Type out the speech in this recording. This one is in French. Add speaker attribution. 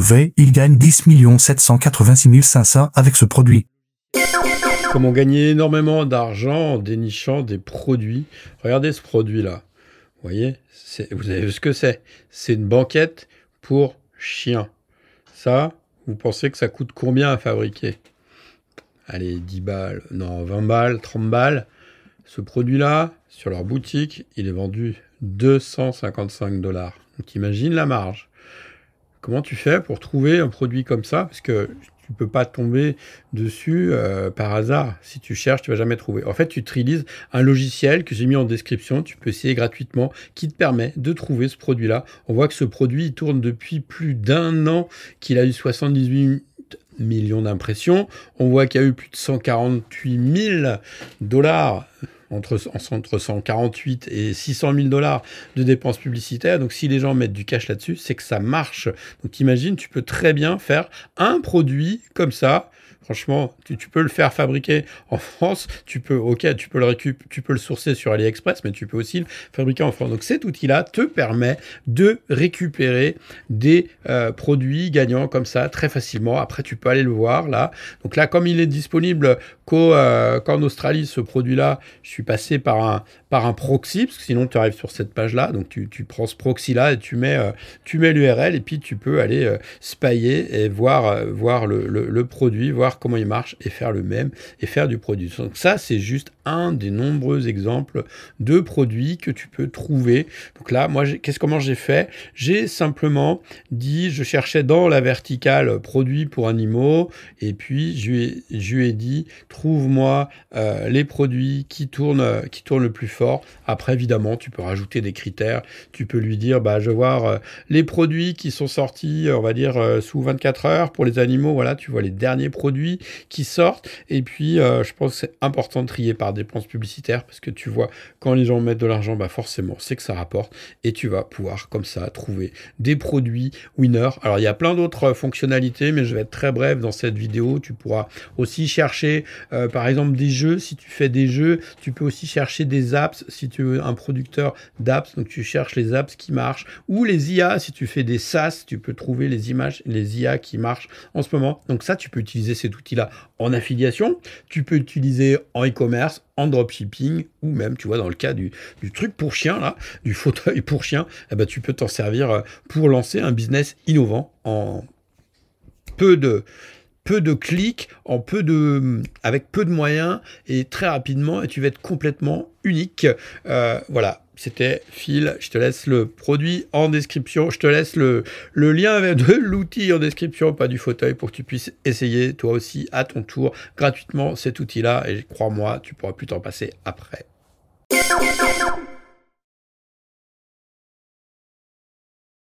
Speaker 1: W, il gagne 10 786 500 avec ce produit.
Speaker 2: Comment gagner énormément d'argent en dénichant des produits. Regardez ce produit-là. Vous voyez, vous avez vu ce que c'est? C'est une banquette pour chiens. Ça, vous pensez que ça coûte combien à fabriquer? Allez, 10 balles, non, 20 balles, 30 balles. Ce produit-là, sur leur boutique, il est vendu 255 $. Donc imagine la marge. Comment tu fais pour trouver un produit comme ça? Parce que tu ne peux pas tomber dessus par hasard. Si tu cherches, tu ne vas jamais trouver. En fait, tu utilises un logiciel que j'ai mis en description. Tu peux essayer gratuitement, qui te permet de trouver ce produit-là. On voit que ce produit, il tourne depuis plus d'1 an, qu'il a eu 78 millions d'impressions. On voit qu'il y a eu plus de 148 000 $, entre 148 et 600 000 $ de dépenses publicitaires. Donc, si les gens mettent du cash là-dessus, c'est que ça marche. Donc, imagine, tu peux très bien faire un produit comme ça. Franchement, tu peux le faire fabriquer en France. Tu peux le sourcer sur AliExpress, mais tu peux aussi le fabriquer en France. Donc, cet outil-là te permet de récupérer des produits gagnants comme ça très facilement. Après, tu peux aller le voir là. Donc là, comme il est disponible qu'en Australie, ce produit-là, je suis passé par un proxy, parce que sinon, tu arrives sur cette page-là. Donc, tu prends ce proxy-là et tu mets l'URL et puis tu peux aller spayer et voir le produit, voir comment il marche et faire le même et faire du produit. Donc ça, c'est juste un des nombreux exemples de produits que tu peux trouver. Donc là, moi, comment j'ai fait? J'ai simplement dit, je cherchais dans la verticale produits pour animaux et puis je lui ai dit, trouve-moi les produits qui tournent le plus fort. Après, évidemment, tu peux rajouter des critères. Tu peux lui dire, je veux voir les produits qui sont sortis, on va dire, sous 24 heures pour les animaux. Voilà, tu vois les derniers produits qui sortent. Et puis, je pense que c'est important de trier par dépenses publicitaires parce que tu vois, quand les gens mettent de l'argent, forcément, c'est que ça rapporte. Et tu vas pouvoir, comme ça, trouver des produits winners. Alors, il y a plein d'autres fonctionnalités, mais je vais être très bref dans cette vidéo. Tu pourras aussi chercher, par exemple, des jeux. Si tu fais des jeux, tu peux aussi chercher des apps. Si tu veux un producteur d'apps, donc tu cherches les apps qui marchent. Ou les IA, si tu fais des SaaS, tu peux trouver les IA qui marchent en ce moment. Donc ça, tu peux utiliser cet outil-là en affiliation. Tu peux utiliser en e-commerce, en dropshipping, ou même, tu vois, dans le cas du truc pour chien, là, du fauteuil pour chien, tu peux t'en servir pour lancer un business innovant en peu de clics, avec peu de moyens et très rapidement, et tu vas être complètement unique. Voilà, c'était Phil. Je te laisse le produit en description. Je te laisse le lien de l'outil en description, pas du fauteuil, pour que tu puisses essayer toi aussi à ton tour gratuitement cet outil-là. Et crois-moi, tu pourras plus t'en passer après.